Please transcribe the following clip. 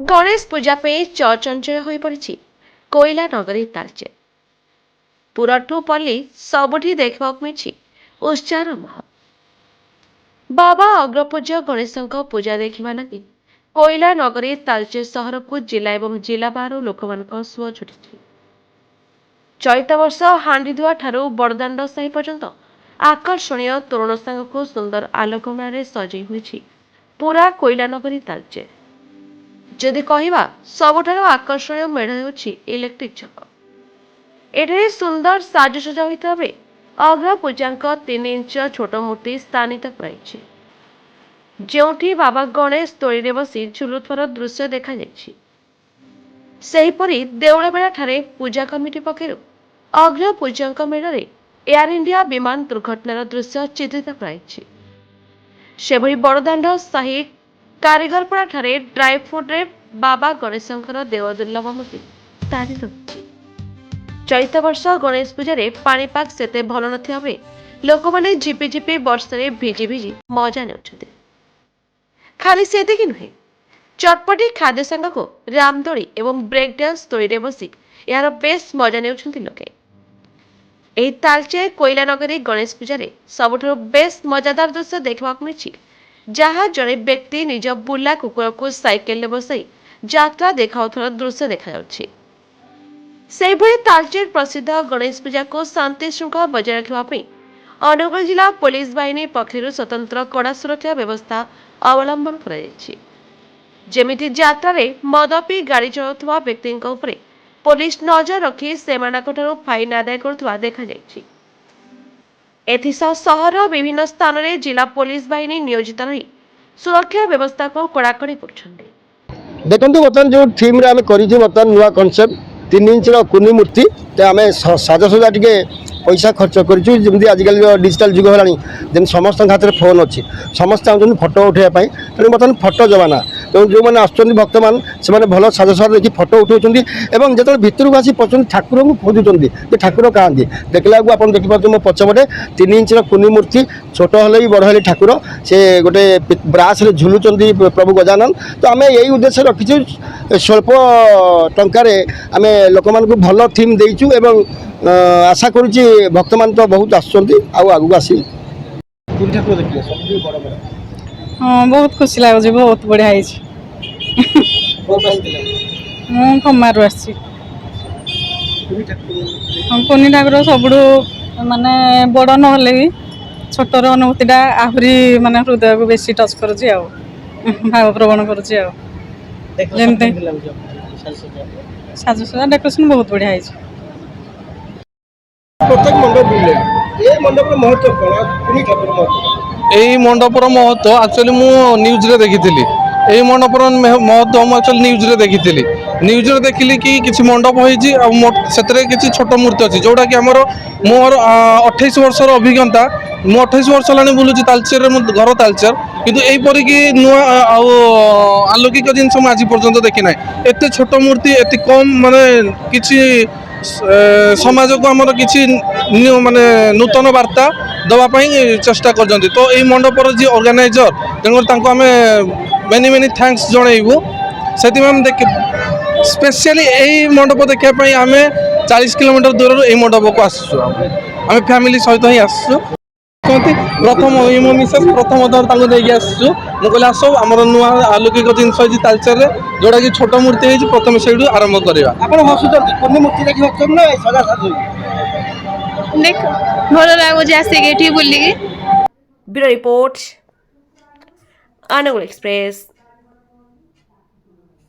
गणेश पूजा पे चचंचल हो पड़ी कोईला नगरी तालचे पुरठू पल्ली सबुठी देखा मिली उत्साह माहौल। बाबा अग्रपूज्य गणेश पूजा देखा लगी कोईला नगरी तालचे सहर को जिला और जिला बाहर लोक सुଅ छुटी। चलित वर्ष हांडीधुआ ठारू बड़दाण्ड साही पर्यंत आकर्षणीय तोरण सांग को सुंदर आलोकमारे सजई हुई पूरा कोईला नगरी तालचे। जदि कहवा सबुठारु आकर्षणीय मेढ़ होछि इलेक्ट्रिक छक। एଠାରେ सुंदर साजसजा होता बेले अग्र पूजांक 3 इंच छोट मूर्ति स्थानित कराइछि जोठी बाबा गणेश तोड़ी बसी झुलुथर दृश्य देखा जाइछि। सेहीपरि देउळबेड़ा ठारे पूजा कमिटी पक्षरु अग्र पूजांक मेढ़रे एयर इंडिया विमान दुर्घटनार दृश्य चित्रित कराइछि। सेभଳି बड़दाण्ड साही कारीगरपड़ा ठारे ड्राई फ्रूट रे बाबा गणेशंकर देव दुर्लभ मूर्ति स्थापित होछि। चलित वर्ष गणेश पूजा रे पाणीपाग सेते भल नथिबा बेले लोक माने झिपिझिपि वर्षे भिजी भिजी मजा नेउछथि। खाली सेतिकी नुहे चटपटी खाद्य संग को रामदोली एवं ब्रेक डांस तोड़ी बसी यार बेस मजा नेउछथि लोके। एही तालचे कोईला नगरी गणेश पूजा रे सबुठारु बेस मजादार दृश्य देखा मिली जहाँ जड़े व्यक्ति निज बुला कुकुर को साइकेल बसई यात्रा देखाउथर दृश्य देखा जाउछि। सेहीभଳି तालचेर प्रसिद्ध गणेश पूजा को शांति श्रृंखला बजाय रखिबा अनुगुल जिला पुलिस बाहिनी पक्षरु स्वतंत्र कड़ा सुरक्षा व्यवस्था अवलंबन कराଯାଇଛି। जेमिति यात्रा रे मद पी गाड़ी चलाउथुवा व्यक्तिंक उपरे पुलिस नजर रखी सेमानकठारु फाइन आदाय करुथुवा देखा जाइछि। एथिसह सहर विभिन्न स्थान में जिला पुलिस बाहिनी नियोजित रही सुरक्षा व्यवस्था को कड़ाकड़ी कर। देखो बर्तमान जो थीम आम कर नुआ कनसेप्ट 3 इंच कुनी मूर्ति आम साजसजा टे पैसा खर्च करमी आजिकल डिजिटल जुग है जमी समस्त हाथ में फोन अच्छी समस्त चाहते फटो उठाई तेणु बर्तमान फटो जमाना तेणु जो मैंने आसुच्च भक्त मैंने भल साजसजा देखिए फटो उठाऊँ जो भितर को आसी पहुँच ठाकुर को खोजुंट कि ठाकुर क्या देखला आप देखिए मो पछपटे 3 इंच कुनी मूर्ति छोट हेल्ले बड़ हेल्ले ठाकुर से गोटे ब्रास झुलुंट प्रभु गजानन। तो आम यही उद्देश्य रखीचु स्वल्प टंकार आम लोक मानक भल थीम देचु एवं आशा करुच्ची भक्त मान तो बहुत आगू आस हाँ बहुत खुशी लगुच बहुत बढ़िया कमारू आसी कुनी ठाकुर सब माने बड़ ना भी छोटर अनुभूति आहरी माने हृदय को बेसी टच कर भाव प्रवण कर साजसजा डेकोरेशन बहुत बढ़िया प्रत्येक मंडप महत्व यही मंडपर महत्व एक्चुअली मु न्यूज रे देखी यही मंडपर महत्व मुझे न्यूज रे देखी न्यूज रे देखिली कि किसी मंडप होती किसी छोट मूर्ति अच्छी जोटा कि आमर मोर 28 वर्षर अभिज्ञता मु 28 वर्ष है बुलूँ तालचेर मो घर तालचेर किंतु यहीपरि कि नुआ आलौकिक जिन आज पर्यंत देखी ना एत छोट मूर्ति एत कम माने किसी समाज को आमर किसी माने नूतन वार्ता दवाई चेष्टा कर। तो यही मंडपर जी ऑर्गेनाइजर तेणुकर आम मेनी मेनी थैंक्स जनइबू से देख स्पेशली यही मंडप देखापी आम 40 किलोमीटर दूर यही मंडप को आसुँ आम फैमिली सहित ही आसुँ कहते प्रथम मो मिसेस प्रथम थर देखिए आसुँ मुझे आस आम नुआ आलौकिक जिन तालचेर जोटा कि छोट मूर्ति है प्रथम से आरंभ करवा देख भल लगुच आसिक बुलिकी। Bureau report Angul express.